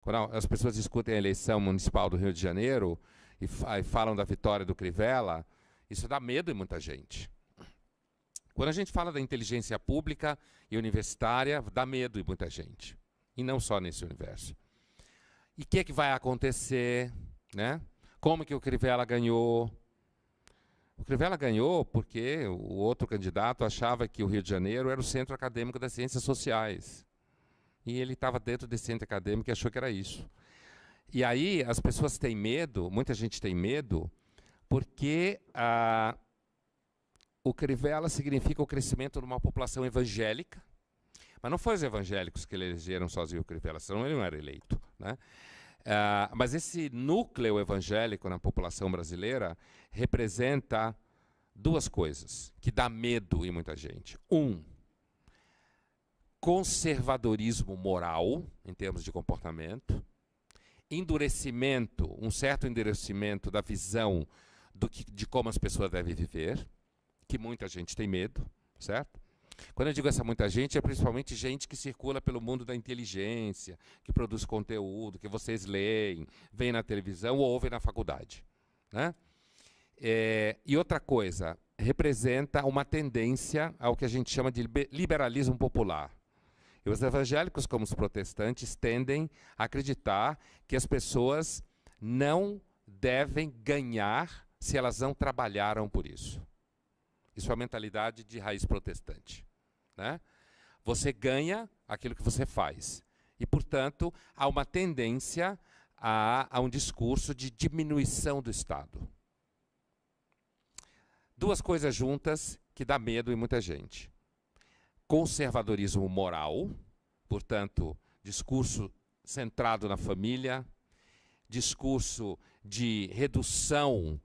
Quando as pessoas discutem a eleição municipal do Rio de Janeiro e falam da vitória do Crivella, isso dá medo em muita gente. Quando a gente fala da inteligência pública e universitária, dá medo em muita gente. E não só nesse universo. E o que vai acontecer? Né? Como que o Crivella ganhou? O Crivella ganhou porque o outro candidato achava que o Rio de Janeiro era o centro acadêmico das ciências sociais. E ele estava dentro desse centro acadêmico e achou que era isso. E aí as pessoas têm medo, muita gente tem medo, porque o Crivella significa o crescimento de uma população evangélica. Mas não foi os evangélicos que elegeram sozinho o Crivella, senão ele não era eleito. Né? Mas esse núcleo evangélico na população brasileira representa duas coisas que dá medo em muita gente. Conservadorismo moral, em termos de comportamento, endurecimento, um certo endurecimento da visão de como as pessoas devem viver, que muita gente tem medo, certo? Quando eu digo essa muita gente, é principalmente gente que circula pelo mundo da inteligência, que produz conteúdo, que vocês leem, veem na televisão ou ouvem na faculdade. Né? E outra coisa, representa uma tendência ao que a gente chama de liberalismo popular. E os evangélicos, como os protestantes, tendem a acreditar que as pessoas não devem ganhar se elas não trabalharam por isso. Isso é a mentalidade de raiz protestante. Né? Você ganha aquilo que você faz. E, portanto, há uma tendência a um discurso de diminuição do Estado. Duas coisas juntas que dá medo em muita gente. Conservadorismo moral, portanto, discurso centrado na família, discurso de redução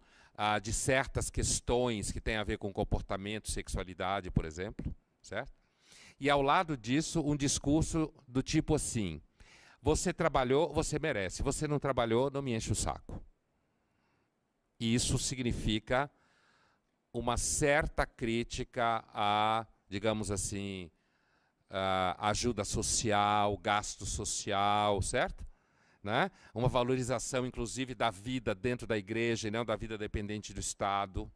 de certas questões que têm a ver com comportamento, sexualidade, por exemplo, certo? E ao lado disso, um discurso do tipo assim: você trabalhou, você merece, você não trabalhou, não me enche o saco. E isso significa uma certa crítica a, digamos assim, ajuda social, gasto social, certo? Né? Uma valorização, inclusive, da vida dentro da igreja e não da vida dependente do Estado.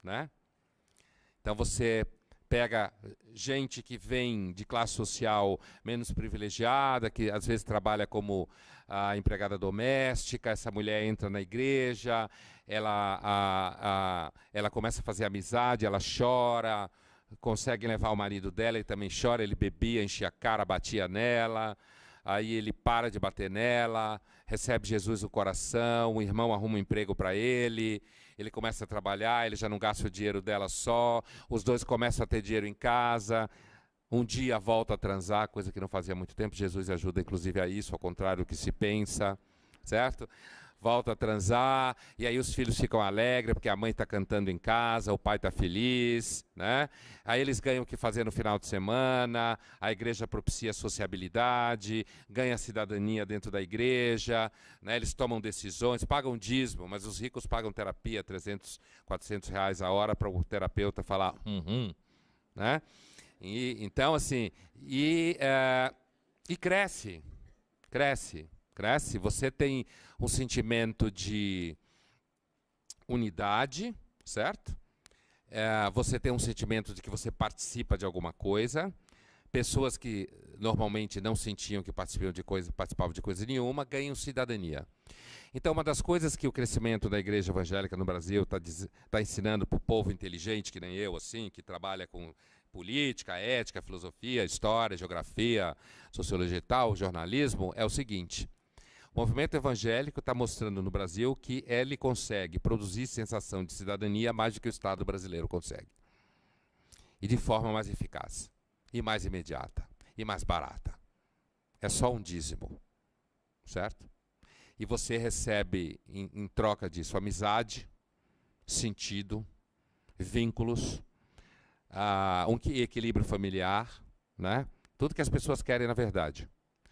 Né? Então você pega gente que vem de classe social menos privilegiada, que às vezes trabalha como empregada doméstica, essa mulher entra na igreja, ela começa a fazer amizade, ela chora, consegue levar o marido dela, ele também chora, ele bebia, enchia a cara, batia nela, aí ele para de bater nela, recebe Jesus no coração, o irmão arruma um emprego para ele começa a trabalhar, ele já não gasta o dinheiro dela só, os dois começam a ter dinheiro em casa, um dia volta a transar, coisa que não fazia há muito tempo, Jesus ajuda inclusive a isso, ao contrário do que se pensa, certo? Volta a transar, e aí os filhos ficam alegres, porque a mãe está cantando em casa, o pai está feliz, né? Aí eles ganham o que fazer no final de semana, a igreja propicia sociabilidade, ganha cidadania dentro da igreja, né? Eles tomam decisões, pagam dízimo, mas os ricos pagam terapia, 300, 400 reais a hora para o terapeuta falar né? Então, assim, e cresce, você tem um sentimento de unidade, certo? Você tem um sentimento de que você participa de alguma coisa. Pessoas que normalmente não sentiam que participavam de coisa nenhuma, ganham cidadania. Então, uma das coisas que o crescimento da igreja evangélica no Brasil está ensinando para o povo inteligente, que nem eu, assim, que trabalha com política, ética, filosofia, história, geografia, sociologia e tal, jornalismo, é o seguinte: o movimento evangélico está mostrando no Brasil que ele consegue produzir sensação de cidadania mais do que o Estado brasileiro consegue. E de forma mais eficaz, e mais imediata, e mais barata. É só um dízimo, certo? E você recebe, em troca disso, amizade, sentido, vínculos, um equilíbrio familiar, né? Tudo que as pessoas querem na verdade.